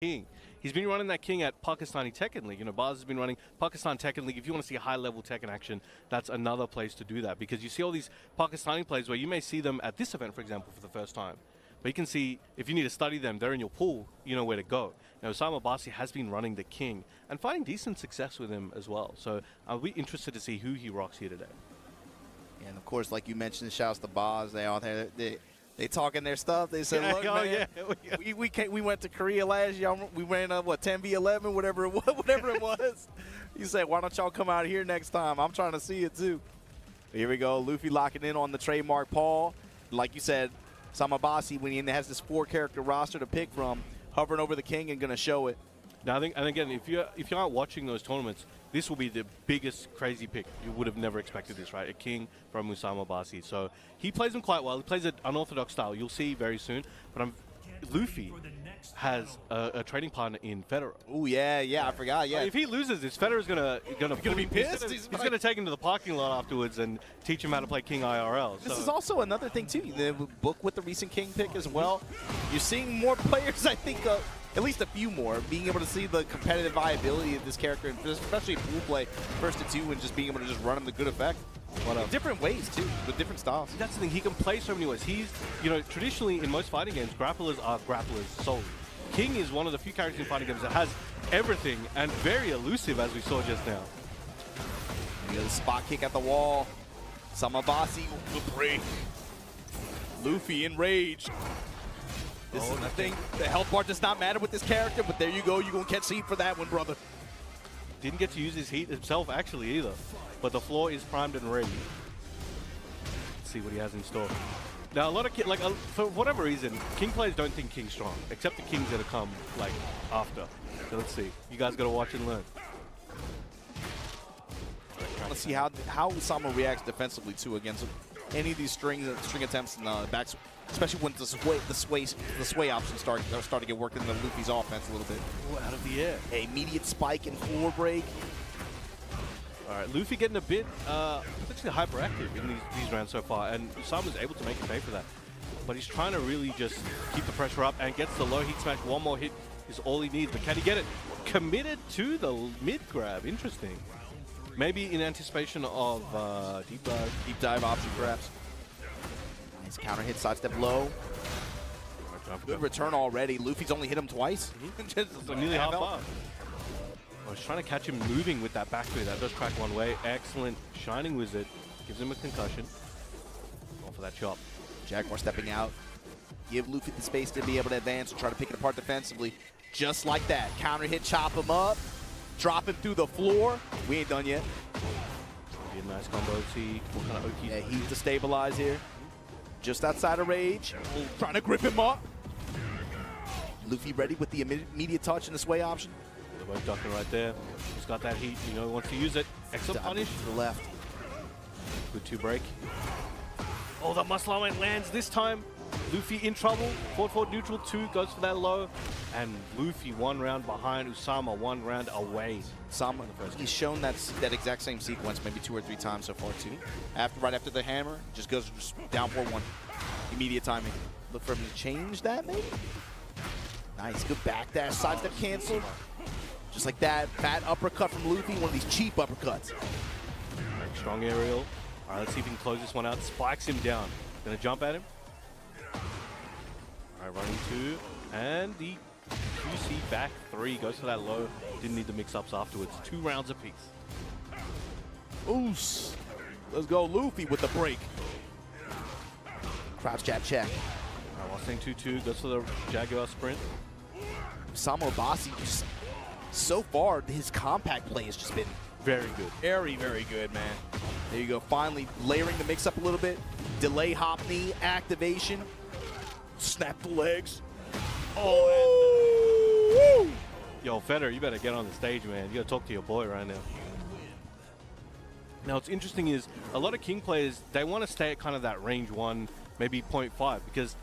King. He's been running that King at Pakistani Tekken League. You know, Baz has been running Pakistan Tekken League. If you want to see high-level Tekken action, that's another place to do that, because you see all these Pakistani players where you may see them at this event, for example, for the first time. But you can see, if you need to study them, they're in your pool, you know where to go. Now, Usama Basi has been running the King and finding decent success with him as well. So I'll be interested to see who he rocks here today. And of course, like you mentioned, shouts to Baz. They out there. They talking their stuff. They said, "Look, man, we went to Korea last year. We ran up what 10v11, whatever it was. Whatever it was." He said, "Why don't y'all come out here next time? I'm trying to see it too." Here we go. Luffy locking in on the trademark Paul. Like you said, Samabasi, when he has this 4-character roster to pick from, hovering over the King and gonna show it. Now, I think, and again, if you aren't watching those tournaments, this will be the biggest crazy pick. You would have never expected this, right? A King from Usama Basi. So he plays him quite well. He plays an unorthodox style. You'll see very soon. But Luffy has a training partner in Federer. Oh yeah, I forgot. Yeah. If he loses this, Federer's gonna be pissed. He's gonna take him to the parking lot afterwards and teach him how to play King IRL. This is also another thing too. The book with the recent King pick as well. You're seeing more players, I think. At least a few more, being able to see the competitive viability of this character, especially pool play, first to 2, and just being able to just run him to good effect. In different ways, too, with different styles. That's the thing, he can play so many ways. He's, you know, traditionally in most fighting games, grapplers are grapplers solely. King is one of the few characters in fighting games that has everything and very elusive, as we saw just now. You got a spot kick at the wall. Samabasi will break. Luffy enraged. This is the thing. The health bar does not matter with this character, but there you go. You're going to catch heat for that one, brother. Didn't get to use his heat himself, actually, either. But the floor is primed and ready. Let's see what he has in store. Now, a lot of for whatever reason, King players don't think King's strong, except the Kings that have come, like, after. So let's see. You guys got to watch and learn. Let's see how Usama reacts defensively, too, against any of these string attempts in the back. Especially when the sway options start to get worked into Luffy's offense a little bit. Ooh, out of the air. Immediate spike and floor break. All right, Luffy getting a bit potentially hyperactive in these rounds so far, and Usama's able to make him pay for that. But he's trying to really just keep the pressure up and gets the low heat smash. One more hit is all he needs, but can he get it? Committed to the mid grab. Interesting. Maybe in anticipation of deep dive option, perhaps. Nice counter hit, sidestep low. Good return already. Luffy's only hit him twice. So nearly half bar. I was trying to catch him moving with that back three. That does crack one way. Excellent. Shining Wizard. Gives him a concussion. Going for that chop. Jaguar stepping out. Give Luffy the space to be able to advance and try to pick it apart defensively. Just like that. Counter hit, chop him up. Drop him through the floor. We ain't done yet. Be a nice combo. See what kind of Oki's. Yeah, he's to stabilize here. Just outside of rage. Trying to grip him up. Luffy ready with the immediate touch and the sway option. They're both ducking right there. He's got that heat. You know he wants to use it. Excellent punish. To the left. Good 2 break. Oh, the muscle arm lands this time. Luffy in trouble. Forward neutral 2 goes for that low. And Luffy 1 round behind. Usama 1 round away. Usama, he's shown that exact same sequence maybe 2 or 3 times so far too. Right after the hammer, just goes down 4-1. Immediate timing. Look for him to change that maybe. Nice, good back dash, sidestep canceled. Just like that, fat uppercut from Luffy, one of these cheap uppercuts. Right, strong aerial. All right, let's see if he can close this one out. Spikes him down. Gonna jump at him. All right, running 2. And the QC back 3 goes for that low. Didn't need the mix-ups afterwards. 2 rounds apiece. Oos. Let's go, Luffy with the break. Crouch jab check. All right, while staying 2-2, goes for the Jaguar sprint. Usama Basi, so far, his compact play has just been very good. Very, very good, man. There you go. Finally layering the mix up a little bit. Delay hop knee, activation. Snap the legs. Oh, and yo, Federer, you better get on the stage, man. You gotta talk to your boy right now. Now, what's interesting is a lot of King players, they want to stay at kind of that range 1, maybe 0.5, because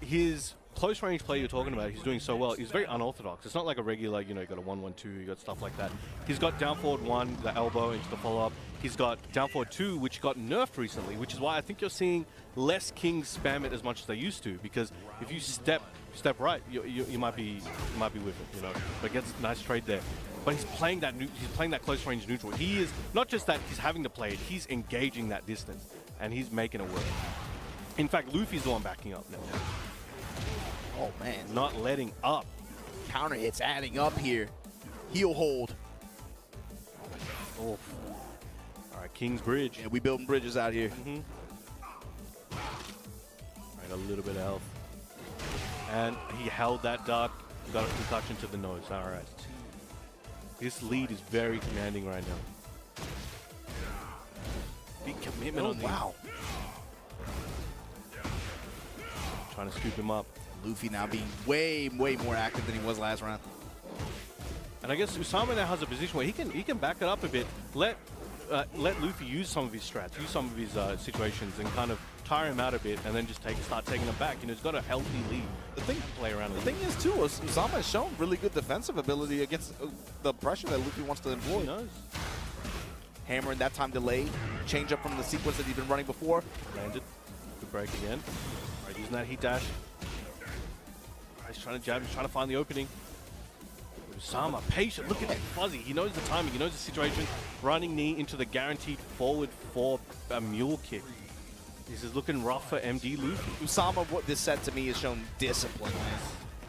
his close range play you're talking about, he's doing so well. He's very unorthodox. It's not like a regular, you know, you got a 1-1-2, you got stuff like that. He's got down forward 1, the elbow into the follow-up. He's got down forward 2, which got nerfed recently, which is why I think you're seeing less kings spam it as much as they used to. Because if you step right, you might be with it, you know. But gets a nice trade there. But he's playing that close range neutral. He is not just that he's having to play it, he's engaging that distance, and he's making it work. In fact, Luffy's the one backing up now. Oh man, Not letting up. counter hits adding up here. Heel hold. Oh. All right, King's Bridge. Yeah, we building bridges out here. Right, a little bit of health. And he held that duck, got a concussion to the nose. All right. This lead is very commanding right now. Big commitment on these. Wow. Trying to scoop him up. Luffy now being way more active than he was last round. And I guess Usama now has a position where he can back it up a bit, let Luffy use some of his strats, use some of his situations, and kind of tire him out a bit, and then just start taking him back. You know, he's got a healthy lead. The thing, to play around. The thing is too, Usama has shown really good defensive ability against the pressure that Luffy wants to employ. He knows. Hammer in that time delayed. Change up from the sequence that he's been running before. Landed. Good break again. All right, using that heat dash. He's trying to jab. He's trying to find the opening. Usama, patient. Look at that fuzzy. He knows the timing. He knows the situation. Running knee into the guaranteed forward for a mule kick. This is looking rough for MD Luffy. Usama, what this set to me has shown discipline, man.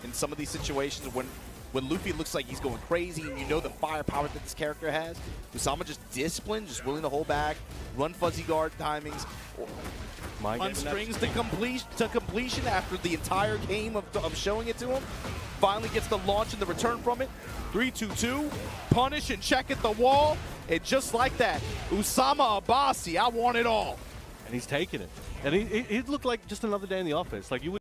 In some of these situations when Luffy looks like he's going crazy and you know the firepower that this character has, Usama just disciplined, just willing to hold back, run fuzzy guard timings, unstrings to completion after the entire game of showing it to him. Finally gets the launch and the return from it. 3-2-2, punish and check at the wall. And just like that, Usama Abasi, I want it all. And he's taking it. And it looked like just another day in the office. Like you would